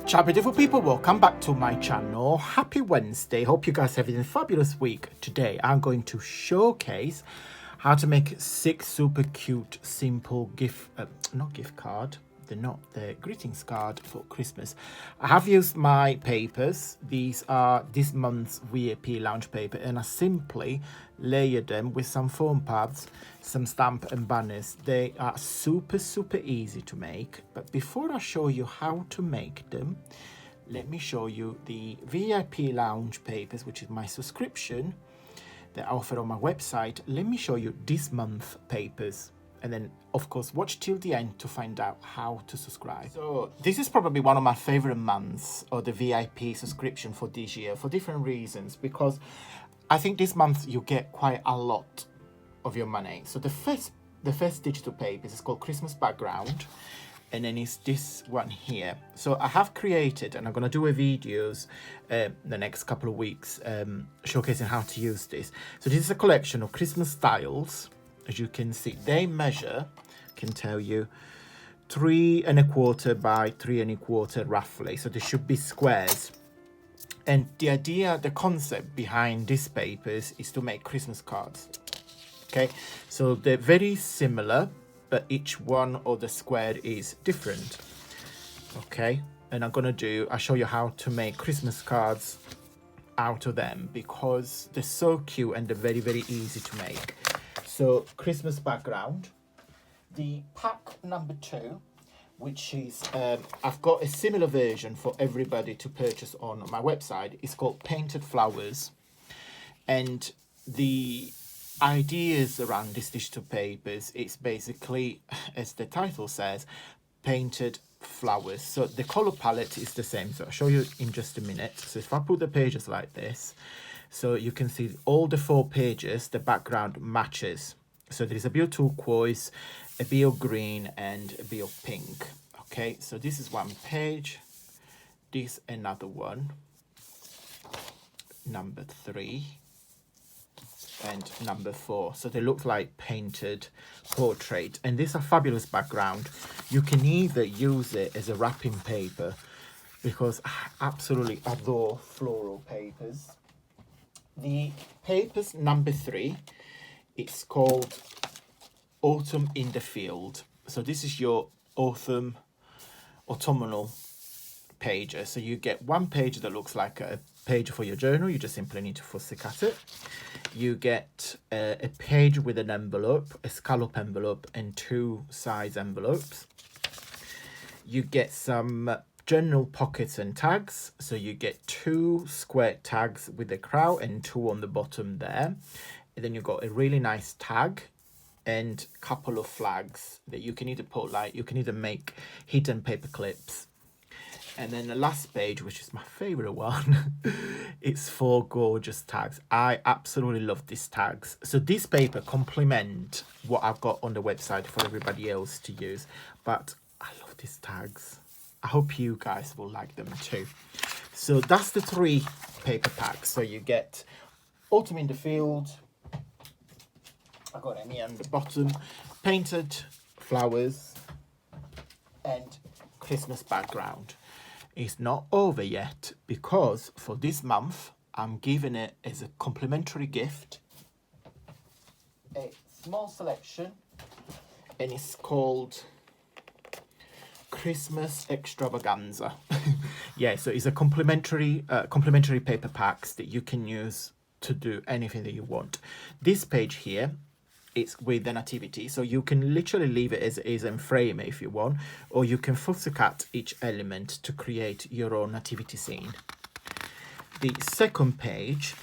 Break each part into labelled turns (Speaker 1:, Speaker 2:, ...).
Speaker 1: Ciao beautiful people, welcome back to my channel. Happy Wednesday. Hope you guys are having a fabulous week. Today I'm going to showcase how to make 6 super cute simple the greetings card for Christmas. I have used my papers. These are this month's VIP lounge paper, and I simply layered them with some foam pads, some stamp and banners. They are super easy to make, but before I show you how to make them, let me show you the VIP lounge papers, which is my subscription that I offer on my website. Let me show you this month papers, and then of course watch till the end to find out how to subscribe. So this is probably one of my favorite months of the VIP subscription for this year, for different reasons, because I think this month you get quite a lot of your money. So the first digital paper is called Christmas Background, and then it's this one here. So I have created, and I'm going to do a videos the next couple of weeks showcasing how to use this. So this is a collection of Christmas styles. As you can see, they measure, can tell you, 3 1/4 by 3 1/4 roughly. So they should be squares. And the idea, the concept behind these papers is to make Christmas cards. Okay, so they're very similar, but each one of the square is different. Okay, and I'll show you how to make Christmas cards out of them, because they're so cute and they're very easy to make. So Christmas Background, the pack number 2, which is I've got a similar version for everybody to purchase on my website. It's called Painted Flowers, and the ideas around these digital papers, it's basically, as the title says, painted flowers. So the color palette is the same, so I'll show you in just a minute. So if I put the pages like this, so you can see all the 4 pages, the background matches. So there is a bit of turquoise, a bit of green, and a bit of pink. Okay, so this is one page, this another one, number 3, and number 4. So they look like painted portrait, and this is a fabulous background. You can either use it as a wrapping paper, because I absolutely adore floral papers. The papers number 3, it's called Autumn in the Field. So this is your autumnal pages. So you get one page that looks like a page for your journal. You just simply need to fussy cut it. You get a page with an envelope, a scallop envelope, and 2 size envelopes. You get some journal pockets and tags. So you get 2 square tags with a crown and 2 on the bottom there. And then you've got a really nice tag and a couple of flags that you can either put, like, you can either make hidden paper clips. And then the last page, which is my favorite one, it's 4 gorgeous tags. I absolutely love these tags. So this paper complement what I've got on the website for everybody else to use, but I love these tags. I hope you guys will like them too. So that's the 3 paper packs. So you get Autumn in the Field, I got any on the bottom, Painted Flowers, and Christmas Background. It's not over yet, because for this month I'm giving it as a complimentary gift a small selection, and it's called Christmas Extravaganza. Yeah, so it's a complimentary paper packs that you can use to do anything that you want. This page here, it's with the nativity, so you can literally leave it as is and frame it if you want, or you can fussy cut each element to create your own nativity scene. The second page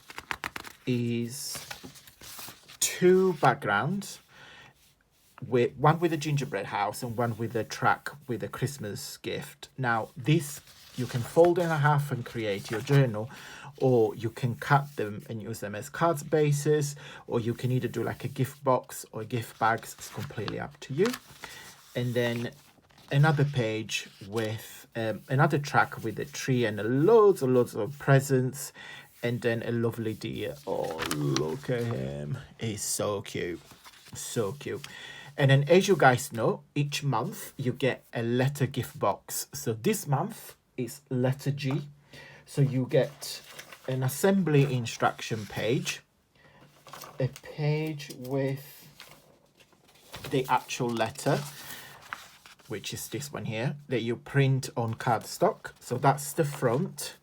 Speaker 1: is 2 backgrounds, with one with a gingerbread house and one with a track with a Christmas gift. Now this you can fold in half and create your journal, or you can cut them and use them as cards bases, or you can either do like a gift box or gift bags. It's completely up to you. And then another page with another track with a tree and loads of presents, and then a lovely deer. Oh, look at him, he's so cute, so cute. And then, as you guys know, each month you get a letter gift box. So this month is letter G. So you get an assembly instruction page, a page with the actual letter, which is this one here, that you print on cardstock. So that's the front.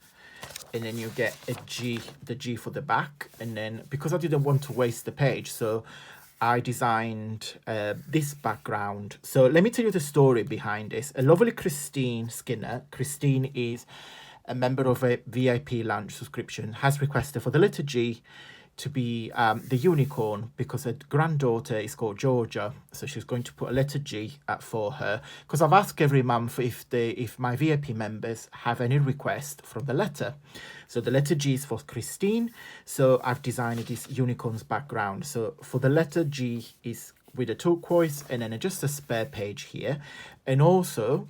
Speaker 1: And then you get a G, the G for the back. And then because I didn't want to waste the page, so I designed this background. So let me tell you the story behind this. A lovely Christine Skinner. Christine is a member of a VIP lounge subscription, has requested for the letter G to be the unicorn because her granddaughter is called Georgia, so she's going to put a letter G for her. Because I've asked every month if my VIP members have any request from the letter. So the letter G is for Christine, so I've designed this unicorn's background. So for the letter G is with a turquoise and then just a spare page here, and also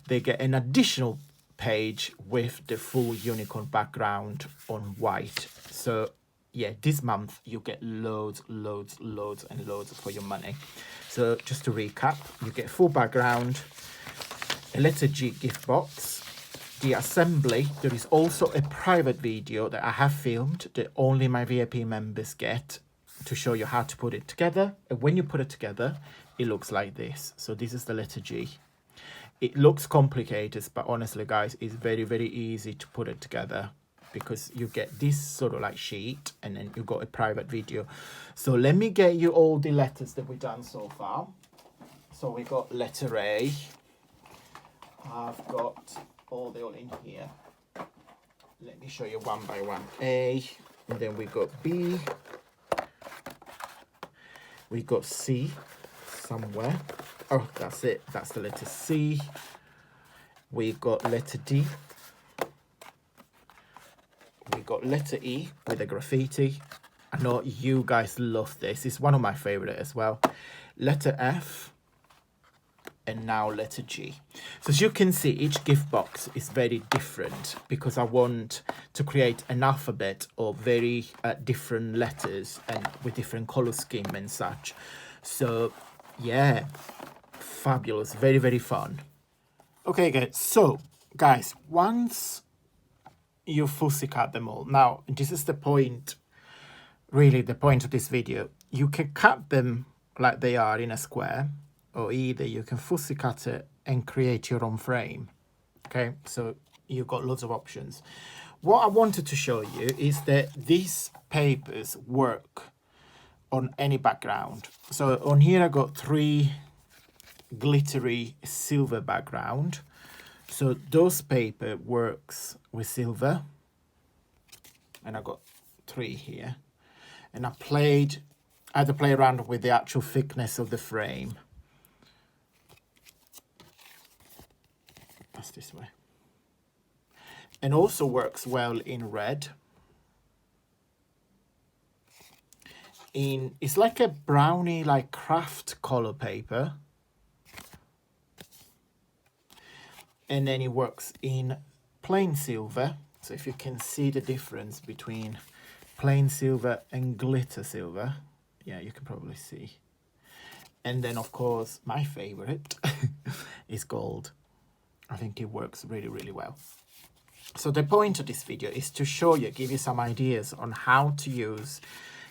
Speaker 1: they get an additional page with the full unicorn background on white. So yeah, this month you get loads and loads for your money. So just to recap, you get full background, a letter G gift box, the assembly. There is also a private video that I have filmed that only my VIP members get to show you how to put it together. And when you put it together, it looks like this. So this is the letter G. It looks complicated, but honestly guys, it's very easy to put it together, because you get this sort of like sheet and then you got a private video. So let me get you all the letters that we've done so far. So we got letter A. I've got all in here. Let me show you one by one. A, and then we got B. We got C somewhere. Oh, that's it. That's the letter C. We got letter D. We got letter E with a graffiti. I know you guys love this. It's one of my favorite as well. Letter F. And now letter G. So as you can see, each gift box is very different because I want to create an alphabet of very different letters and with different color scheme and such. So yeah, fabulous. Very fun. Okay guys, so guys, once you fussy cut them all. Now, this is the point, really the point of this video. You can cut them like they are in a square, or either you can fussy cut it and create your own frame. Okay, so you've got lots of options. What I wanted to show you is that these papers work on any background. So on here I got 3 glittery silver background. So those paper works with silver, and I got 3 here. And I had to play around with the actual thickness of the frame. That's this way. And also works well in red. It's like a brownie, like craft color paper. And then it works in plain silver. So if you can see the difference between plain silver and glitter silver, yeah, you can probably see. And then of course, my favorite is gold. I think it works really well. So the point of this video is to show you, give you some ideas on how to use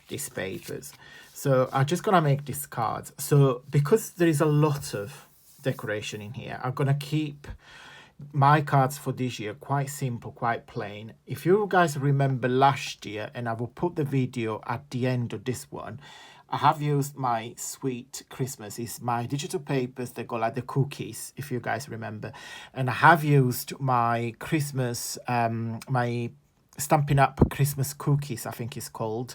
Speaker 1: these papers. So I'm just gonna make these cards. So because there is a lot of decoration in here, I'm gonna keep my cards for this year quite simple, quite plain. If you guys remember last year, and I will put the video at the end of this one, I have used my Sweet Christmas. It's my digital papers that go like the cookies, if you guys remember. And I have used my Christmas, my Stampin' Up Christmas cookies, I think it's called,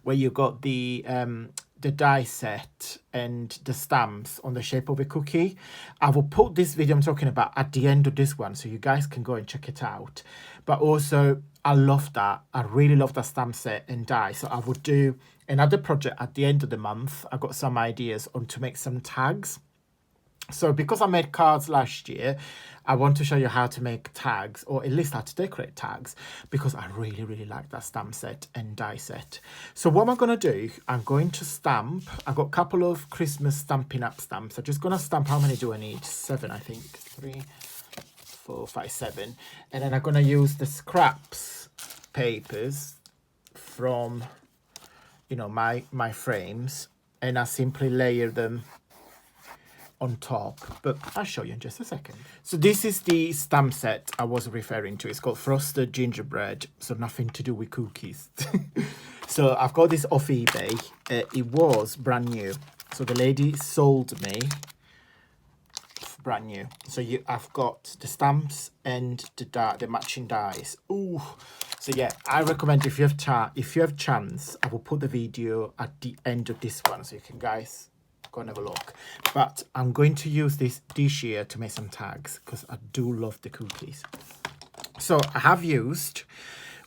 Speaker 1: where you got the die set and the stamps on the shape of a cookie. I will put this video I'm talking about at the end of this one, so you guys can go and check it out. But also, I love that. I really love that stamp set and die. So I will do another project at the end of the month. I got some ideas on to make some tags. So because I made cards last year, I want to show you how to make tags, or at least how to decorate tags, because I really like that stamp set and die set. So what am I going to do? I'm going to stamp. I've got a couple of Christmas Stampin' Up stamps. I'm just going to stamp, how many do I need? 7, I think. 3, for 5/7, and then I'm gonna use the scraps papers from, you know, my frames, and I simply layer them on top, but I'll show you in just a second. So this is the stamp set I was referring to. It's called Frosted Gingerbread, so nothing to do with cookies. So I've got this off eBay. It was brand new, so the lady sold me brand new. So I've got the stamps and the matching dies. Ooh, so yeah, I recommend if you have chance, I will put the video at the end of this one so you can guys go and have a look. But I'm going to use this year to make some tags because I do love the cookies. So I have used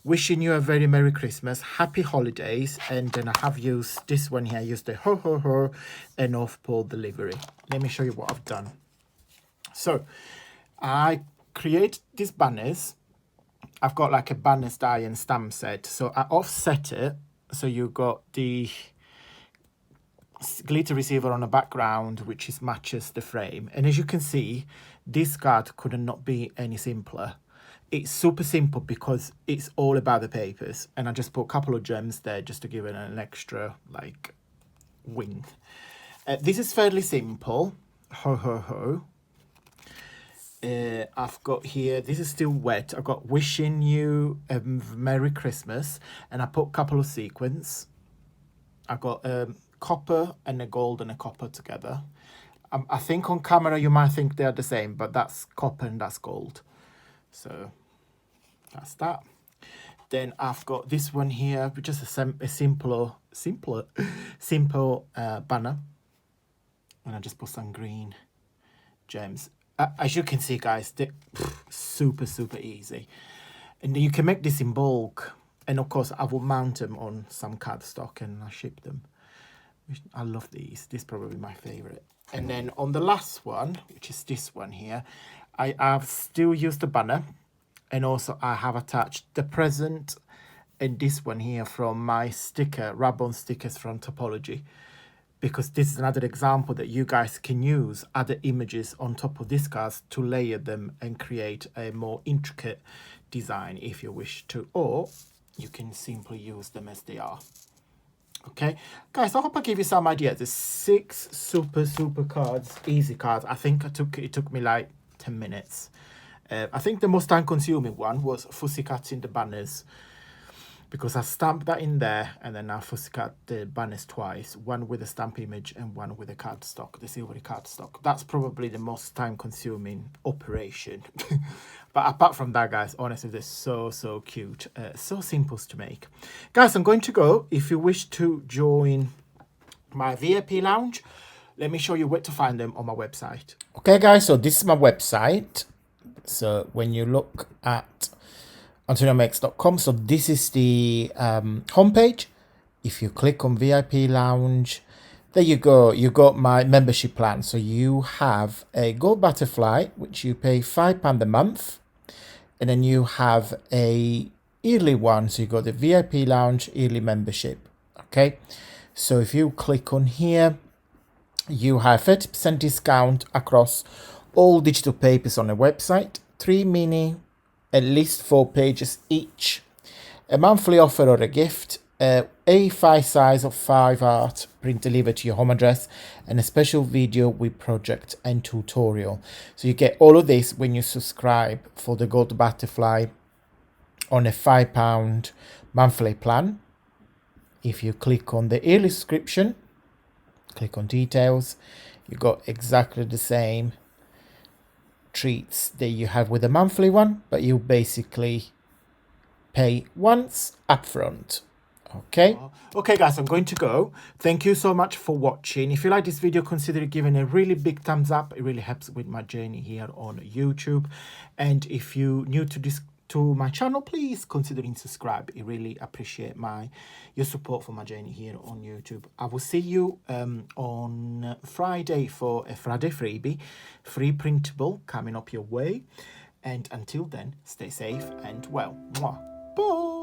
Speaker 1: wishing you a very Merry Christmas, Happy Holidays, and then I have used this one here. I used the ho ho ho and North Pole delivery. Let me show you what I've done. So I create these banners. I've got like a banners die and stamp set. So I offset it. So you got the glitter receiver on the background, which is matches the frame. And as you can see, this card could not be any simpler. It's super simple because it's all about the papers. And I just put a couple of gems there just to give it an extra like wing. This is fairly simple. Ho ho ho. I've got here, this is still wet. I've got wishing you a Merry Christmas, and I put a couple of sequins. I've got copper and a gold and a copper together. I think on camera you might think they're the same, but that's copper and that's gold. So that's that. Then I've got this one here, which is a simple banner, and I just put some green gems. As you can see, guys, they're super easy, and you can make this in bulk. And of course, I will mount them on some cardstock and I ship them. I love these. This is probably my favorite. And then on the last one, which is this one here, I've still used the banner, and also I have attached the present and this one here from my sticker, Rub-On stickers from Topology, because this is another example that you guys can use other images on top of these cards to layer them and create a more intricate design if you wish to, or you can simply use them as they are. Okay, guys, I hope I gave you some ideas. There's 6 super cards, easy cards. I think it took me like 10 minutes. I think the most time consuming one was fussy cutting the banners, because I stamped that in there and then I fussy cut the banners twice, one with a stamp image and one with a cardstock, the silvery cardstock. That's probably the most time consuming operation. But apart from that, guys, honestly, they're so cute, so simple to make. Guys, I'm going to go. If you wish to join my VIP lounge, let me show you where to find them on my website. Okay, guys, so this is my website. So when you look at AntonioMakes.com, so this is the homepage. If you click on VIP Lounge, there you go. You got my membership plan. So you have a Gold Butterfly, which you pay £5 a month, and then you have a yearly one. So you got the VIP Lounge yearly membership. Okay, so if you click on here, you have 30% discount across all digital papers on the website, 3 mini, at least 4 pages each, a monthly offer or a gift, A5 size of 5 art print delivered to your home address, and a special video with project and tutorial. So you get all of this when you subscribe for the Gold Butterfly on a £5 monthly plan. If you click on the yearly subscription, click on details, you got exactly the same treats that you have with a monthly one, but you basically pay once upfront. Okay, guys, I'm going to go. Thank you so much for watching. If you like this video, consider giving a really big thumbs up. It really helps with my journey here on YouTube. And if you're new to my channel, please consider subscribe. I really appreciate your support for my journey here on YouTube. I will see you on Friday for a Friday freebie, free printable coming up your way. And until then, stay safe and well. Mwah. Bye.